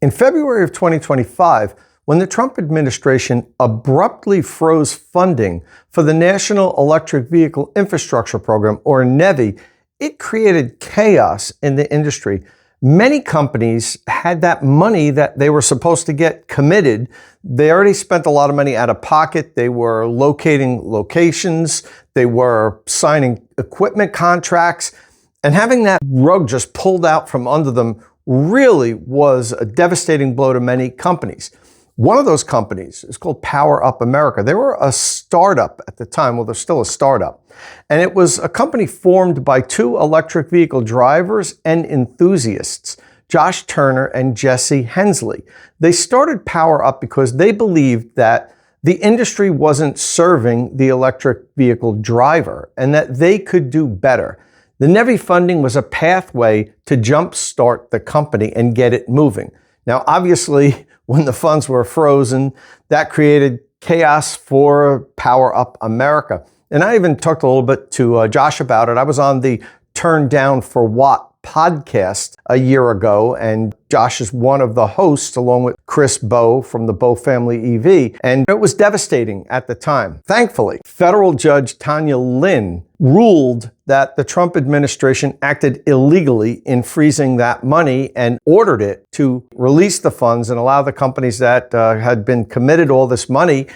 In February of 2025, when the Trump administration abruptly froze funding for the National Electric Vehicle Infrastructure Program, or NEVI, it created chaos in the industry. Many companies had that money that they were supposed to get committed. They already spent a lot of money out of pocket. They were locating locations. They were signing equipment contracts. And having that rug just pulled out from under them really was a devastating blow to many companies. One of those companies is called PowerUp America. They were a startup at the time. Well, they're still a startup. And it was a company formed by two electric vehicle drivers and enthusiasts, Josh Turner and Jesse Hensley. They started PowerUp because they believed that the industry wasn't serving the electric vehicle driver and that they could do better. The NEVI funding was a pathway to jumpstart the company and get it moving. Now, obviously, when the funds were frozen, that created chaos for PowerUp America. And I even talked a little bit to Josh about it. I was on the Turn Down for What podcast a year ago, and Josh is one of the hosts along with Chris Bowe from the Bowe Family EV, and it was devastating at the time. Thankfully, federal judge Tanya Lynn ruled that the Trump administration acted illegally in freezing that money and ordered it to release the funds and allow the companies that had been committed all this money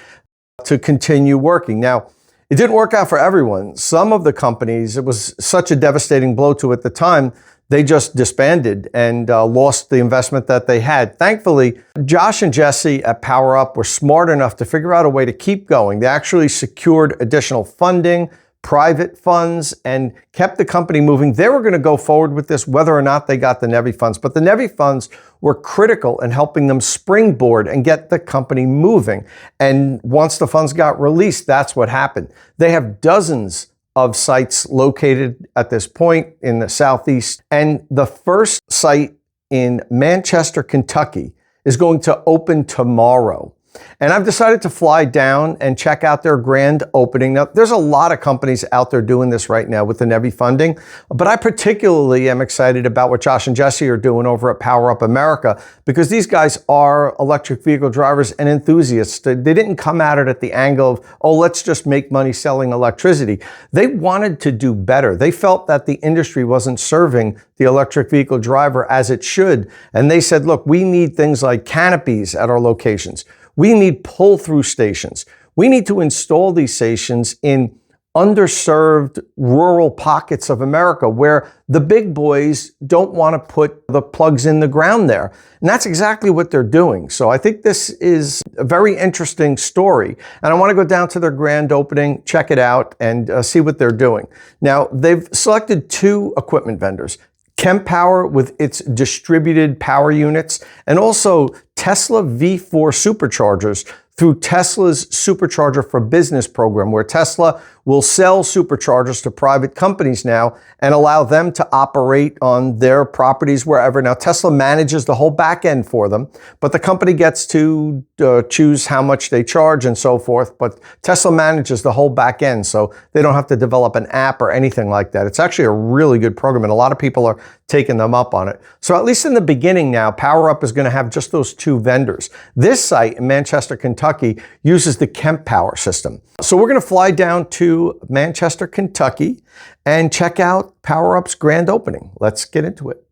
to continue working. Now, it didn't work out for everyone. Some of the companies, it was such a devastating blow to at the time, they just disbanded and lost the investment that they had. Thankfully, Josh and Jesse at PowerUp were smart enough to figure out a way to keep going. They actually secured additional funding, private funds, and kept the company moving. They were going to go forward with this whether or not they got the NEVI funds, but the NEVI funds were critical in helping them springboard and get the company moving. And once the funds got released, that's what happened. They have dozens of sites located at this point in the Southeast, and the first site in Manchester, Kentucky is going to open tomorrow. And I've decided to fly down and check out their grand opening. Now, there's a lot of companies out there doing this right now with the NEVI funding, but I particularly am excited about what Josh and Jesse are doing over at PowerUp America, because these guys are electric vehicle drivers and enthusiasts. They didn't come at it at the angle of, oh, let's just make money selling electricity. They wanted to do better. They felt that the industry wasn't serving the electric vehicle driver as it should. And they said, look, we need things like canopies at our locations. We need pull-through stations. We need to install these stations in underserved rural pockets of America where the big boys don't want to put the plugs in the ground there. And that's exactly what they're doing. So I think this is a very interesting story. And I want to go down to their grand opening, check it out, and see what they're doing. Now, they've selected two equipment vendors. Kempower with its distributed power units, and also Tesla V4 superchargers through Tesla's Supercharger for Business program, where Tesla will sell superchargers to private companies now and allow them to operate on their properties wherever. Now, Tesla manages the whole back end for them, but the company gets to choose how much they charge and so forth. But Tesla manages the whole back end, so they don't have to develop an app or anything like that. It's actually a really good program, and a lot of people are taking them up on it. So at least in the beginning now, PowerUp is going to have just those two vendors. This site in Manchester, Kentucky uses the Kempower system. So we're going to fly down to Manchester, Kentucky and check out PowerUp's grand opening. Let's get into it.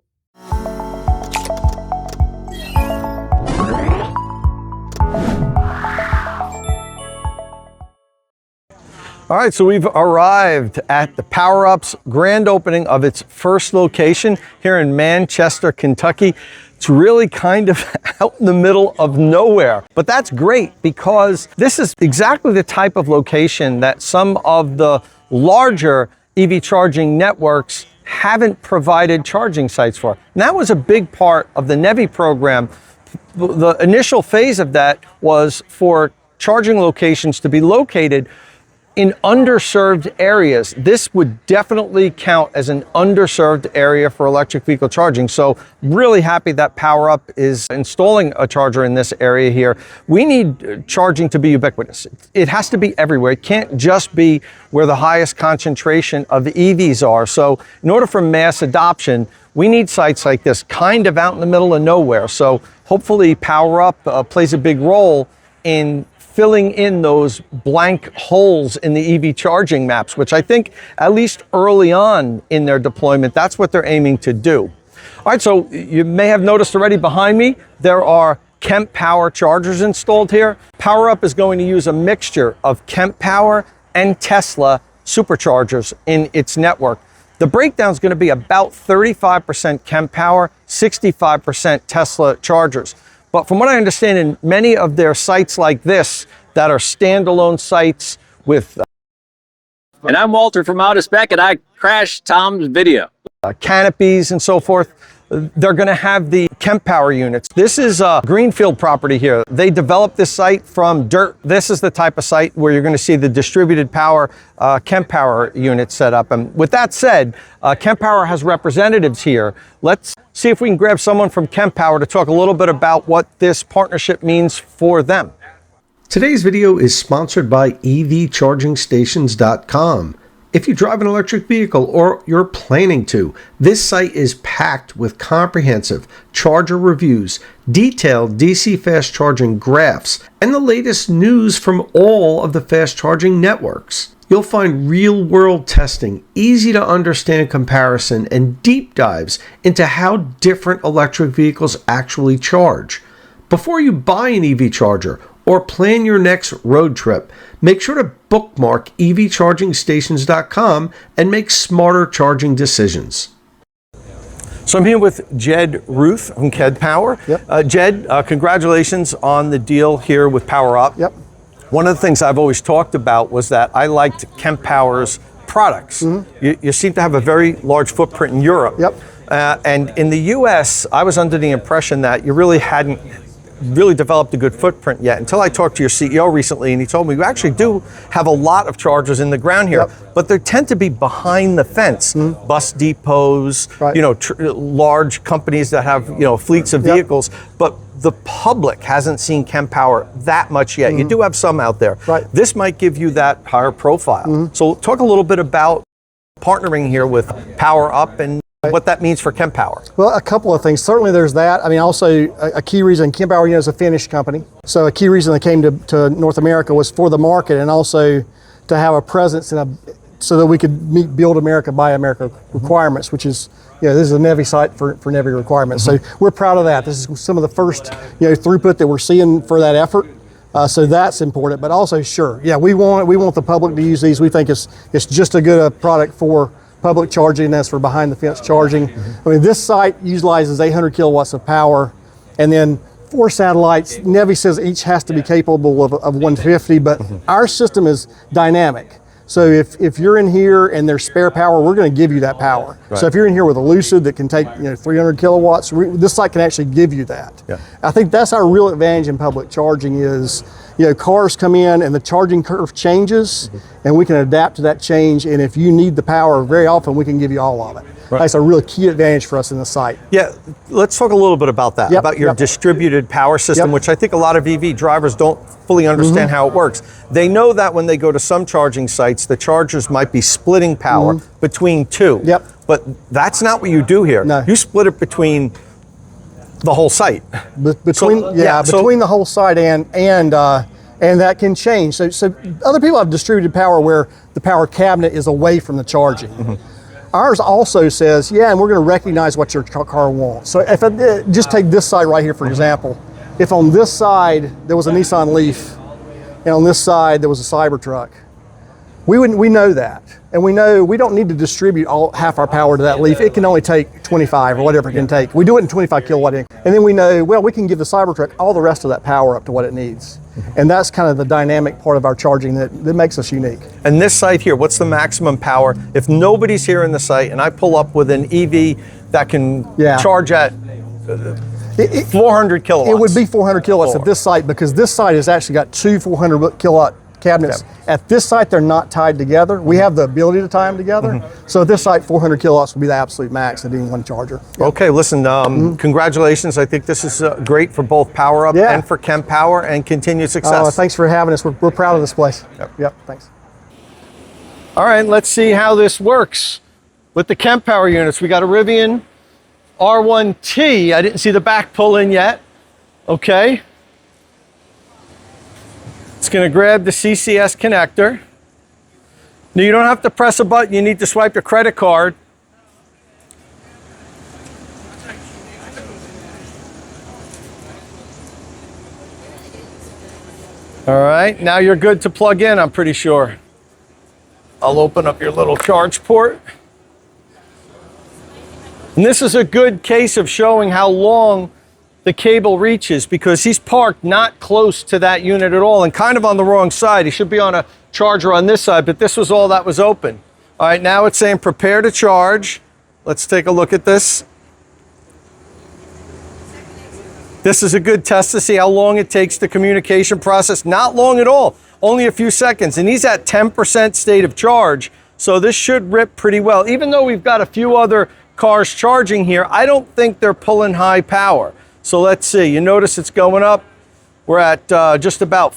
All right, so we've arrived at the PowerUp's grand opening of its first location here in Manchester, Kentucky. It's really kind of out in the middle of nowhere, but that's great because this is exactly the type of location that some of the larger EV charging networks haven't provided charging sites for. And that was a big part of the NEVI program. The initial phase of that was for charging locations to be located in underserved areas. This would definitely count as an underserved area for electric vehicle charging. So really happy that PowerUp is installing a charger in this area here. We need charging to be ubiquitous. It has to be everywhere. It can't just be where the highest concentration of EVs are. So in order for mass adoption, we need sites like this kind of out in the middle of nowhere. So hopefully PowerUp plays a big role in filling in those blank holes in the EV charging maps, which I think at least early on in their deployment, that's what they're aiming to do. All right, so you may have noticed already behind me, there are Kempower chargers installed here. PowerUp is going to use a mixture of Kempower and Tesla superchargers in its network. The breakdown is going to be about 35% Kempower, 65% Tesla chargers. But from what I understand, in many of their sites like this that are standalone sites with and I'm Walter from Out of Spec, and I crashed Tom's video. Canopies and so forth, they're going to have the Kempower units. This is a greenfield property here. They developed this site from dirt. This is the type of site where you're going to see the distributed power Kempower unit set up. And with that said, Kempower has representatives here. Let's see if we can grab someone from Kempower to talk a little bit about what this partnership means for them. Today's video is sponsored by EVChargingStations.com. If you drive an electric vehicle or you're planning to, this site is packed with comprehensive charger reviews, detailed DC fast charging graphs, and the latest news from all of the fast charging networks. You'll find real-world testing, easy to understand comparison, and deep dives into how different electric vehicles actually charge. Before you buy an EV charger or plan your next road trip, make sure to bookmark EVChargingStations.com and make smarter charging decisions. So I'm here with Jed Routh from Kempower. Yep. Jed, congratulations on the deal here with PowerUp. Yep. One of the things I've always talked about was that I liked Kempower's products. Mm-hmm. You seem to have a very large footprint in Europe. Yep. And in the US, I was under the impression that you really hadn't developed a good footprint yet until I talked to your CEO recently, and he told me you actually do have a lot of chargers in the ground here, but they tend to be behind the fence. Bus depots, right. Large companies that have fleets of vehicles, but the public hasn't seen Kempower that much yet. You do have some out there. Right. This might give you that higher profile. So talk a little bit about partnering here with PowerUp and what that means for Kempower. Well, a couple of things. Certainly there's that. I mean, also a key reason, Kempower is a Finnish company. So a key reason they came to North America was for the market and also to have a presence so that we could meet Build America, Buy America requirements, which is, this is a NEVI site for NEVI requirements. So we're proud of that. This is some of the first, throughput that we're seeing for that effort. So that's important, but also we want the public to use these. We think it's just a good product for public charging, as for behind the fence charging. I mean, this site utilizes 800 kilowatts of power, and then 4 satellites. NEVI says each has to be capable of 150, but our system is dynamic. So if you're in here and there's spare power, we're going to give you that power. Right. So if you're in here with a Lucid that can take 300 kilowatts, this site can actually give you that. Yeah. I think that's our real advantage in public charging is, cars come in and the charging curve changes, and we can adapt to that change. And if you need the power very often, we can give you all of it. Right. That's a real key advantage for us in the site. Yeah, let's talk a little bit about that, about your distributed power system, which I think a lot of EV drivers don't fully understand how it works. They know that when they go to some charging sites, the chargers might be splitting power between two. Yep. But that's not what you do here. No. You split it between the whole site. Between the whole site and that can change. So other people have distributed power where the power cabinet is away from the charging. Ours also says, and we're going to recognize what your car wants. So if just take this side right here, for example, if on this side there was a Nissan Leaf and on this side there was a Cybertruck, we know that. And we know we don't need to distribute half our power to that Leaf. It can only take 25 or whatever it can take. We do it in 25 kilowatt inch. And then we know, we can give the Cybertruck all the rest of that power up to what it needs. And that's kind of the dynamic part of our charging that makes us unique. And this site here, what's the maximum power? If nobody's here in the site and I pull up with an EV that can charge at 400 kilowatts. It would be 400 kilowatts at this site, because this site has actually got 2 400 kilowatt cabinets. At this site, they're not tied together. We have the ability to tie them together. So at this site, 400 kilowatts would be the absolute max at any one charger. Okay, listen, congratulations. I think this is great for both PowerUp and for Kempower, and continued success. Thanks for having us. We're proud of this place. Yep, thanks. All right, let's see how this works with the Kempower units. We got a Rivian R1T. I didn't see the back pull in yet. Okay. It's going to grab the CCS connector. Now you don't have to press a button. You need to swipe your credit card. All right, now you're good to plug in, I'm pretty sure. I'll open up your little charge port. And this is a good case of showing how long the cable reaches, because he's parked not close to that unit at all and kind of on the wrong side. He should be on a charger on this side, but this was all that was open. All right, now it's saying prepare to charge. Let's take a look at this. This is a good test to see how long it takes the communication process. Not long at all, only a few seconds. And he's at 10% state of charge. So this should rip pretty well. Even though we've got a few other cars charging here, I don't think they're pulling high power. So let's see, you notice it's going up. We're at just about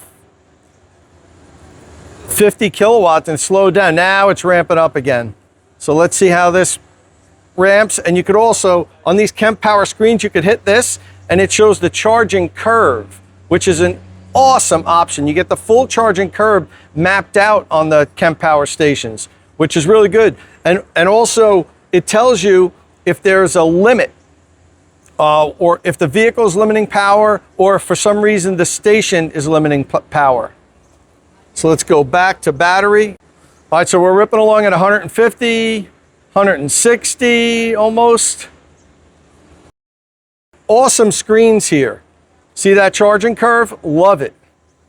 50 kilowatts and slowed down. Now it's ramping up again. So let's see how this ramps. And you could also, on these Kempower screens, you could hit this and it shows the charging curve, which is an awesome option. You get the full charging curve mapped out on the Kempower stations, which is really good. And also it tells you if there's a limit or if the vehicle is limiting power, or if for some reason the station is limiting power. So let's go back to battery. All right, so we're ripping along at 150, 160 almost. Awesome screens here. See that charging curve? Love it.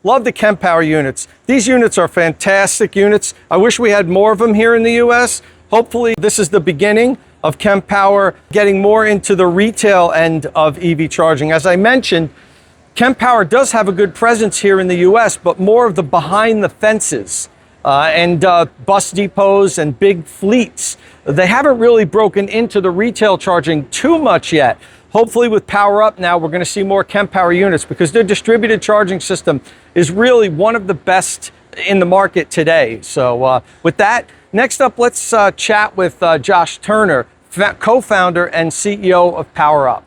Love the Kempower units. These units are fantastic units. I wish we had more of them here in the US. Hopefully this is the beginning of Kempower getting more into the retail end of EV charging. As I mentioned, Kempower does have a good presence here in the US, but more of the behind the fences and bus depots and big fleets. They haven't really broken into the retail charging too much yet. Hopefully with PowerUp now, we're going to see more Kempower units because their distributed charging system is really one of the best in the market today. So with that, next up, let's chat with Josh Turner, co-founder and CEO of PowerUp.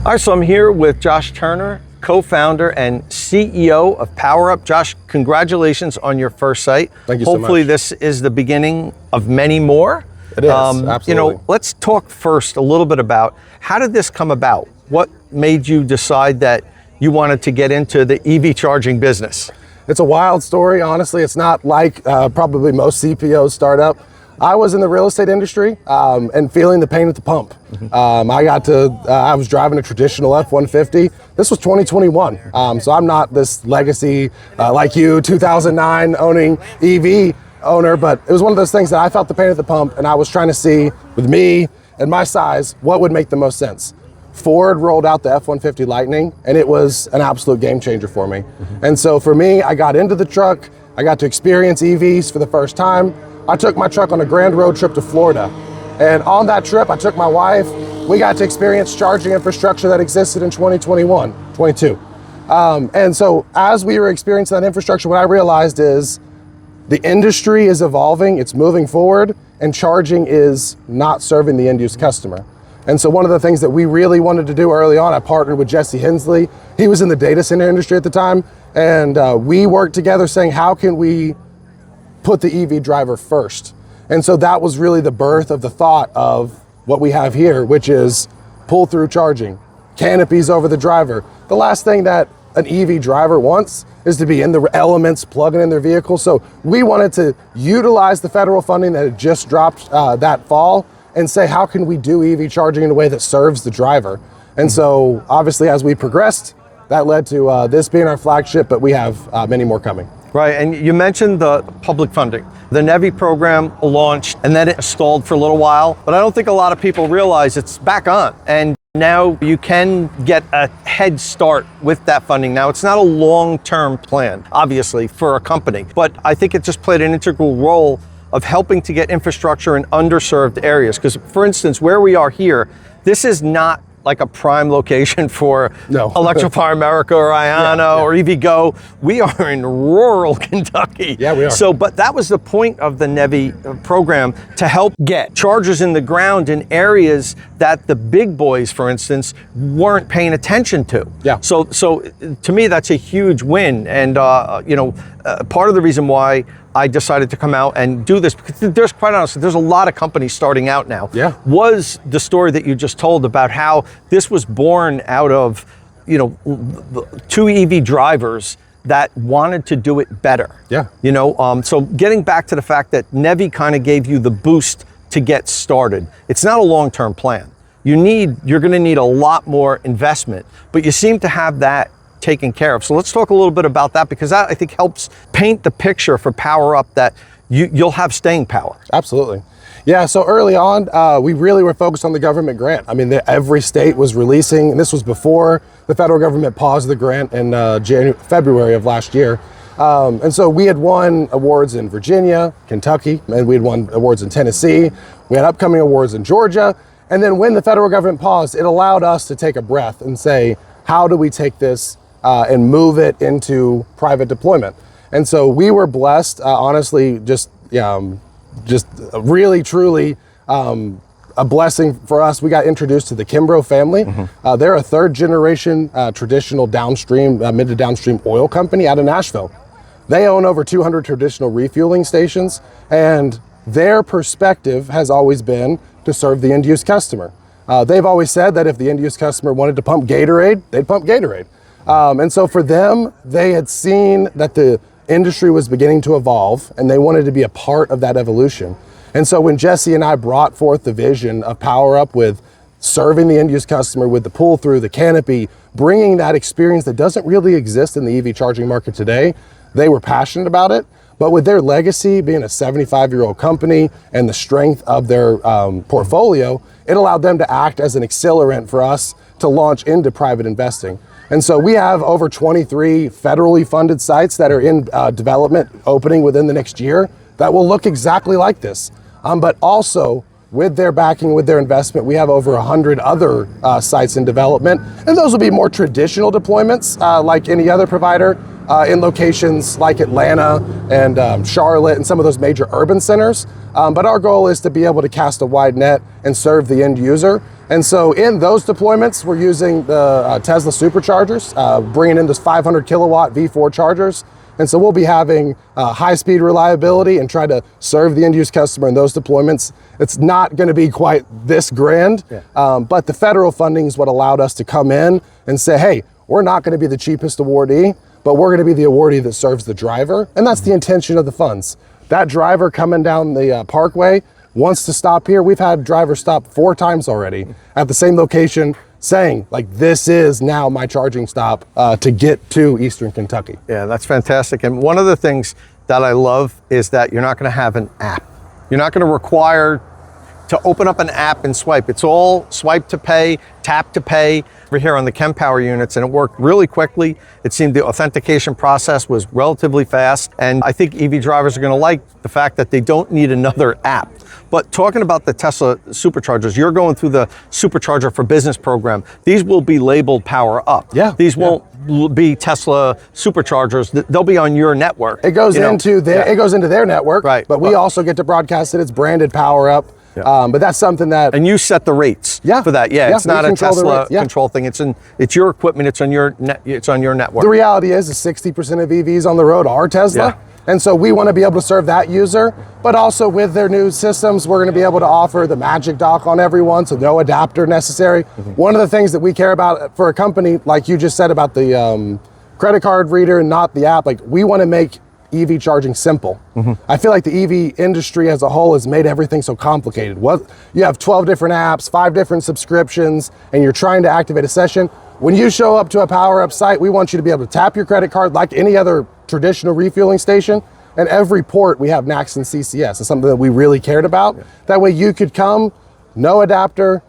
All right, so I'm here with Josh Turner, co-founder and CEO of PowerUp. Josh, congratulations on your first site. Thank you so much. Hopefully this is the beginning of many more. It is, absolutely. You know, let's talk first a little bit about how did this come about? What made you decide that you wanted to get into the EV charging business? It's a wild story, honestly. It's not like probably most CPOs start up. I was in the real estate industry and feeling the pain at the pump. I was driving a traditional F-150. This was 2021, so I'm not this legacy like you, 2009 owning EV owner, but it was one of those things that I felt the pain at the pump and I was trying to see with me and my size, what would make the most sense. Ford rolled out the F-150 Lightning and it was an absolute game changer for me. And so for me, I got into the truck, I got to experience EVs for the first time. I took my truck on a grand road trip to Florida. And on that trip, I took my wife. We got to experience charging infrastructure that existed in 2021, 22. And so as we were experiencing that infrastructure, what I realized is the industry is evolving, it's moving forward, and charging is not serving the end use customer. And so one of the things that we really wanted to do early on, I partnered with Jesse Hensley. He was in the data center industry at the time. And we worked together saying, how can we put the EV driver first? And so that was really the birth of the thought of what we have here, which is pull through charging, canopies over the driver. The last thing that an EV driver wants is to be in the elements, plugging in their vehicle. So we wanted to utilize the federal funding that had just dropped that fall and say, how can we do EV charging in a way that serves the driver? And so obviously as we progressed, that led to this being our flagship, but we have many more coming. Right, and you mentioned the public funding. The NEVI program launched and then it stalled for a little while, but I don't think a lot of people realize it's back on. And now you can get a head start with that funding. Now, it's not a long-term plan, obviously, for a company, but I think it just played an integral role of helping to get infrastructure in underserved areas. Because, for instance, where we are here, this is not like a prime location for No. Electrify America or Iana Yeah. or EVgo. We are in rural Kentucky. Yeah, we are. So, but that was the point of the NEVI program, to help get chargers in the ground in areas that the big boys, for instance, weren't paying attention to. Yeah. So to me, that's a huge win. And, part of the reason why I decided to come out and do this, because there's, quite honestly, there's a lot of companies starting out now. Yeah. Was the story that you just told about how this was born out of, two EV drivers that wanted to do it better. Yeah. So getting back to the fact that NEVI kind of gave you the boost to get started. It's not a long-term plan. You're going to need a lot more investment, but you seem to have that taken care of. So let's talk a little bit about that, because that, I think, helps paint the picture for PowerUp that you'll have staying power. Absolutely. Yeah, so early on, we really were focused on the government grant. I mean, every state was releasing, and this was before the federal government paused the grant in February of last year. And so we had won awards in Virginia, Kentucky, and we had won awards in Tennessee. We had upcoming awards in Georgia. And then when the federal government paused, it allowed us to take a breath and say, how do we take this and move it into private deployment? And so we were blessed, honestly, just really, truly a blessing for us. We got introduced to the Kempower family. They're a third generation traditional downstream, mid to downstream oil company out of Nashville. They own over 200 traditional refueling stations, and their perspective has always been to serve the end use customer. They've always said that if the end use customer wanted to pump Gatorade, they'd pump Gatorade. And so for them, they had seen that the industry was beginning to evolve, and they wanted to be a part of that evolution. And so when Jesse and I brought forth the vision of PowerUp with serving the end use customer with the pull through, the canopy, bringing that experience that doesn't really exist in the EV charging market today, they were passionate about it. But with their legacy being a 75-year-old company and the strength of their portfolio, it allowed them to act as an accelerant for us to launch into private investing. And so we have over 23 federally funded sites that are in development, opening within the next year, that will look exactly like this. But also, with their backing, with their investment, we have over 100 other sites in development. And those will be more traditional deployments, like any other provider, in locations like Atlanta and Charlotte and some of those major urban centers. But our goal is to be able to cast a wide net and serve the end user. And so in those deployments, we're using the Tesla superchargers, bringing in those 500 kilowatt V4 chargers. And so we'll be having high speed reliability and try to serve the end use customer in those deployments. It's not going to be quite this grand, but the federal funding is what allowed us to come in and say, hey, we're not going to be the cheapest awardee, but we're going to be the awardee that serves the driver. And that's the intention of the funds. That driver coming down the parkway wants to stop here. We've had drivers stop 4 times already at the same location, saying, like, this is now my charging stop to get to Eastern Kentucky. Yeah, that's fantastic. And one of the things that I love is that you're not going to have an app. You're not going to require to open up an app and swipe. It's all swipe to pay, tap to pay. We're here on the Kempower units, and it worked really quickly. It seemed the authentication process was relatively fast. And I think EV drivers are going to like the fact that they don't need another app. But talking about the Tesla superchargers, you're going through the Supercharger for Business program. These will be labeled PowerUp. Yeah. These won't be Tesla superchargers. They'll be on your network. It goes into their network, right? But we also get to broadcast it. It's branded PowerUp. Yeah. But that's something that, and you set the rates for that. Yeah, it's not a Tesla control thing. It's your equipment. It's on your network. The reality is 60% of EVs on the road are Tesla. Yeah. And so we want to be able to serve that user, but also with their new systems, we're going to be able to offer the Magic Dock on everyone, so no adapter necessary. One of the things that we care about for a company, like you just said about the credit card reader and not the app, like, we want to make EV charging simple. I feel like the EV industry as a whole has made everything so complicated. You have 12 different apps, 5 different subscriptions, and you're trying to activate a session. When you show up to a PowerUp site, we want you to be able to tap your credit card like any other traditional refueling station. And every port we have NACS and CCS. It's something that we really cared about. That way you could come, no adapter,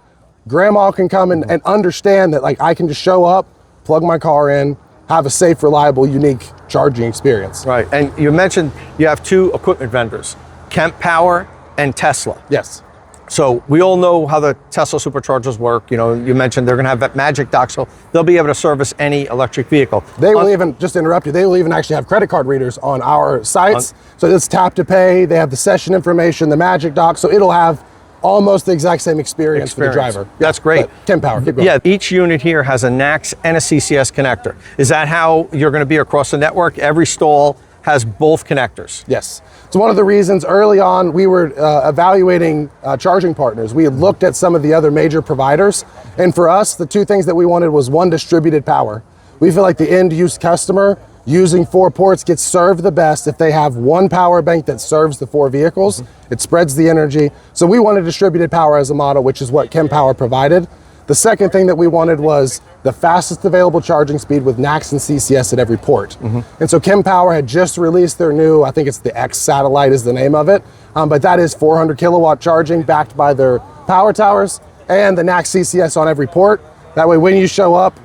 grandma can come and understand that, like, I can just show up, plug my car in, have a safe, reliable, unique charging experience. Right, and you mentioned you have 2 equipment vendors, Kempower and Tesla. Yes. So we all know how the Tesla superchargers work. You know, you mentioned they're going to have that magic dock, so they'll be able to service any electric vehicle. They will even, just to interrupt you, they will even actually have credit card readers on our sites. So it's tap to pay. They have the session information, the magic dock. So it'll have almost the exact same experience for the driver. That's great. Kempower, keep going. Yeah, each unit here has a NACS and a CCS connector. Is that how you're going to be across the network? Every stall has both connectors? Yes. So one of the reasons early on we were evaluating charging partners. We had looked at some of the other major providers, and for us, the two things that we wanted was one, distributed power. We feel like the end use customer using 4 ports gets served the best if they have one power bank that serves the 4 vehicles. It spreads the energy. So we wanted distributed power as a model, which is what Kempower provided. The second thing that we wanted was the fastest available charging speed with NACS and CCS at every port. And so Kempower had just released their new, I think it's the X satellite is the name of it, but that is 400 kilowatt charging backed by their power towers and the NACS CCS on every port. That way when you show up,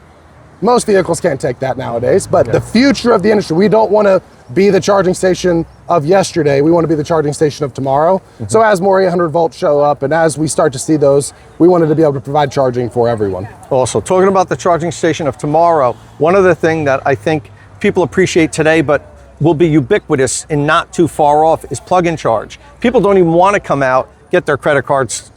most vehicles can't take that nowadays, but the future of the industry, we don't want to be the charging station of yesterday, we want to be the charging station of tomorrow. So as more 800 volts show up and as we start to see those, we wanted to be able to provide charging for everyone. Also, talking about the charging station of tomorrow, one other thing that I think people appreciate today, but will be ubiquitous and not too far off, is plug and charge. People don't even want to come out, get their credit cards,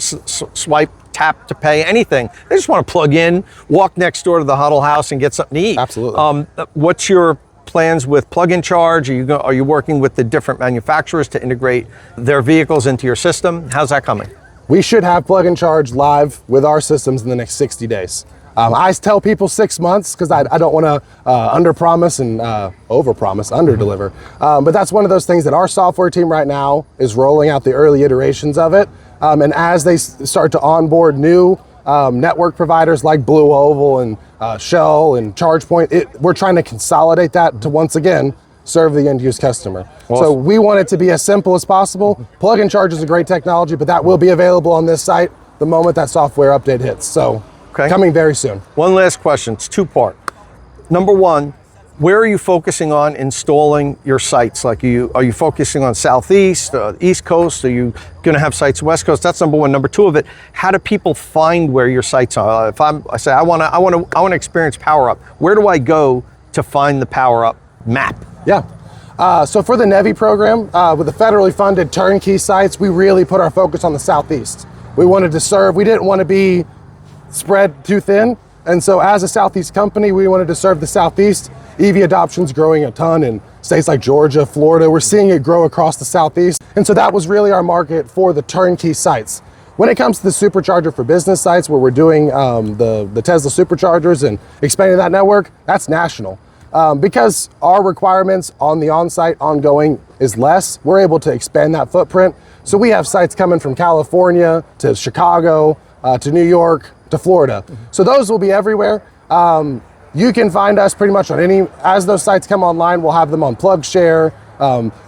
swipe, tap to pay, anything. They just want to plug in, walk next door to the Huddle House and get something to eat. Absolutely. What's your plans with plug and charge? Are you working with the different manufacturers to integrate their vehicles into your system? How's that coming? We should have plug and charge live with our systems in the next 60 days. I tell people 6 months because I don't want to under-promise and over-promise, under-deliver. But that's one of those things that our software team right now is rolling out the early iterations of it. And as they start to onboard new network providers like Blue Oval and Shell and ChargePoint, we're trying to consolidate that to once again serve the end use customer. Awesome. So we want it to be as simple as possible. Plug and charge is a great technology, but that will be available on this site the moment that software update hits. So coming very soon. One last question, it's 2-part. Number one, where are you focusing on installing your sites? Like are you focusing on Southeast, East Coast? Are you going to have sites West Coast? That's number one. Number two of it, how do people find where your sites are? If I say I want to experience PowerUp, where do I go to find the PowerUp map? Yeah. So for the NEVI program, with the federally funded turnkey sites, we really put our focus on the Southeast. We wanted to serve, we didn't want to be spread too thin. And so as a Southeast company, we wanted to serve the Southeast. EV adoption's growing a ton in states like Georgia, Florida. We're seeing it grow across the Southeast. And so that was really our market for the turnkey sites. When it comes to the supercharger for business sites, where we're doing the Tesla superchargers and expanding that network, that's national. Because our requirements on the on-site ongoing is less, we're able to expand that footprint. So we have sites coming from California to Chicago, to New York, to Florida. So those will be everywhere. You can find us pretty much on as those sites come online, we'll have them on PlugShare.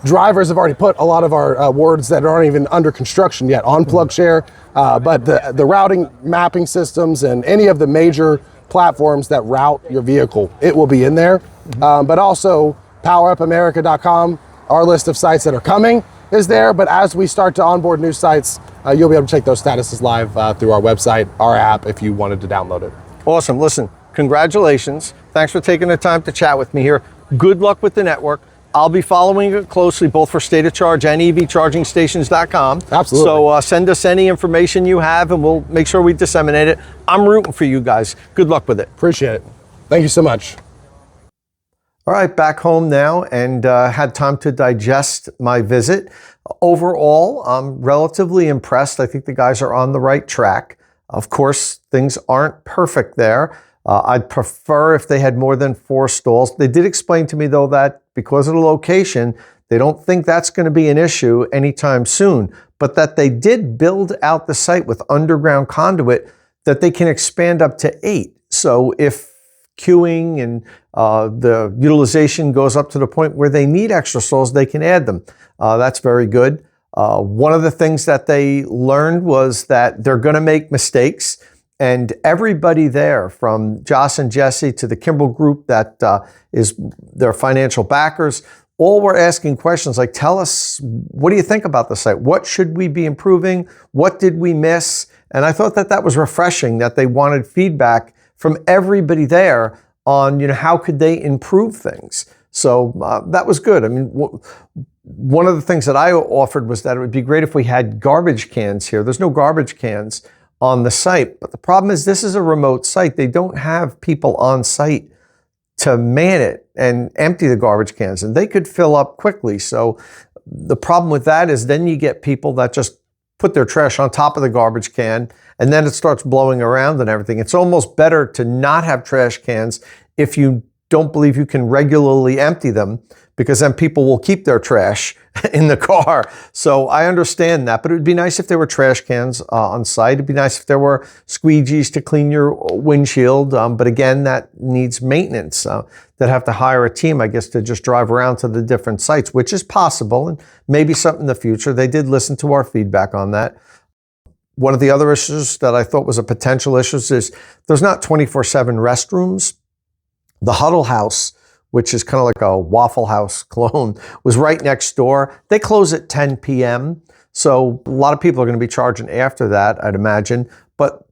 Drivers have already put a lot of our wards that aren't even under construction yet on PlugShare. But the routing mapping systems and any of the major platforms that route your vehicle, it will be in there. But also PowerUpAmerica.com, our list of sites that are coming is there. But as we start to onboard new sites, you'll be able to check those statuses live through our website, our app, if you wanted to download it. Awesome. Listen, congratulations. Thanks for taking the time to chat with me here. Good luck with the network. I'll be following it closely, both for State of Charge and EVChargingStations.com. Absolutely. So send us any information you have and we'll make sure we disseminate it. I'm rooting for you guys. Good luck with it. Appreciate it. Thank you so much. All right, back home now and had time to digest my visit. Overall, I'm relatively impressed. I think the guys are on the right track. Of course, things aren't perfect there. I'd prefer if they had more than 4 stalls. They did explain to me, though, that because of the location, they don't think that's going to be an issue anytime soon, but that they did build out the site with underground conduit that they can expand up to 8. So if queuing and the utilization goes up to the point where they need extra stalls, they can add them. That's very good. One of the things that they learned was that they're going to make mistakes. And everybody there, from Joss and Jesse to the Kimball Group that is their financial backers, all were asking questions like, tell us, what do you think about the site? What should we be improving? What did we miss? And I thought that that was refreshing, that they wanted feedback from everybody there on, how could they improve things? So that was good. I mean, one of the things that I offered was that it would be great if we had garbage cans here. There's no garbage cans on the site, but the problem is this is a remote site. They don't have people on site to man it and empty the garbage cans, and they could fill up quickly. So the problem with that is then you get people that just put their trash on top of the garbage can, and then it starts blowing around and everything. It's almost better to not have trash cans if you don't believe you can regularly empty them, because then people will keep their trash in the car. So I understand that, but it would be nice if there were trash cans on site. It'd be nice if there were squeegees to clean your windshield. But again, that needs maintenance. They'd have to hire a team, I guess, to just drive around to the different sites, which is possible and maybe something in the future. They did listen to our feedback on that. One of the other issues that I thought was a potential issue is there's not 24/7 restrooms. The Huddle House, which is kind of like a Waffle House clone, was right next door. They close at 10 p.m. So a lot of people are going to be charging after that, I'd imagine. But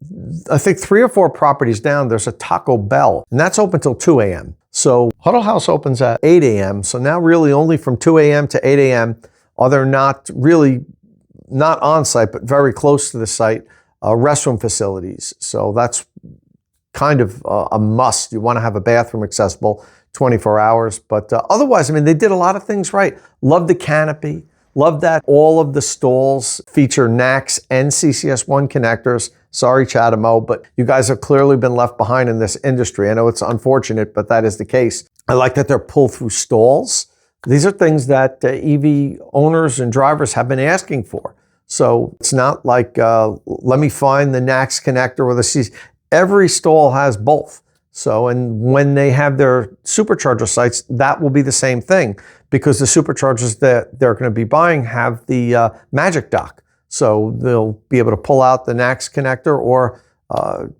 I think 3 or 4 properties down, there's a Taco Bell, and that's open till 2 a.m. So Huddle House opens at 8 a.m. So now really only from 2 a.m. to 8 a.m. are there not on site, but very close to the site, restroom facilities. So that's kind of a must. You want to have a bathroom accessible 24 hours. But otherwise, I mean, they did a lot of things right. Love the canopy. Love that all of the stalls feature NACS and CCS1 connectors. Sorry, Chatamo, but you guys have clearly been left behind in this industry. I know it's unfortunate, but that is the case. I like that they're pull-through stalls. These are things that EV owners and drivers have been asking for. So it's not like, let me find the NACS connector or the CCS. Every stall has both. So, and when they have their supercharger sites, that will be the same thing, because the superchargers that they're going to be buying have the Magic Dock. So they'll be able to pull out the NACS connector or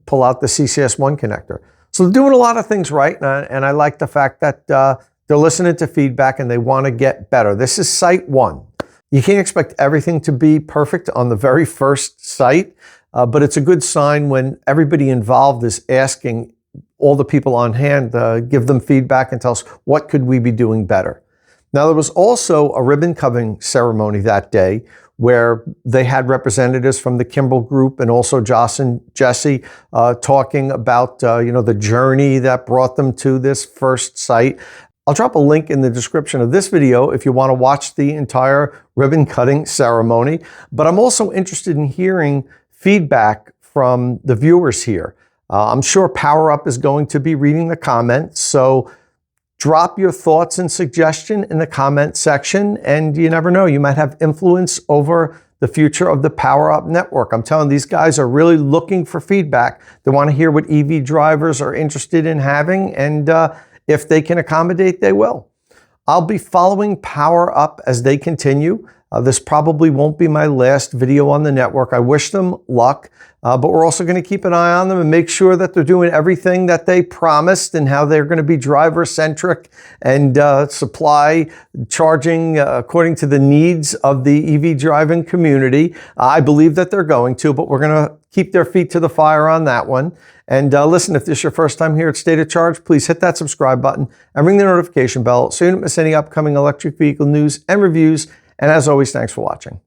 pull out the CCS1 connector. So they're doing a lot of things right, and I like the fact that they're listening to feedback and they want to get better. This is site 1. You can't expect everything to be perfect on the very first site, but it's a good sign when everybody involved is asking all the people on hand, give them feedback and tell us what could we be doing better. Now, there was also a ribbon cutting ceremony that day where they had representatives from the Kimball Group and also Joss and Jesse talking about the journey that brought them to this first site. I'll drop a link in the description of this video if you want to watch the entire ribbon cutting ceremony. But I'm also interested in hearing feedback from the viewers here. I'm sure PowerUp is going to be reading the comments, so drop your thoughts and suggestion in the comment section, and you never know, you might have influence over the future of the PowerUp network. I'm telling you, these guys are really looking for feedback. They want to hear what EV drivers are interested in having, and if they can accommodate, they will. I'll be following PowerUp as they continue. This probably won't be my last video on the network. I wish them luck, but we're also going to keep an eye on them and make sure that they're doing everything that they promised and how they're going to be driver-centric and supply charging according to the needs of the EV driving community. I believe that they're going to, but we're going to keep their feet to the fire on that one. And listen, if this is your first time here at State of Charge, please hit that subscribe button and ring the notification bell so you don't miss any upcoming electric vehicle news and reviews. And as always, thanks for watching.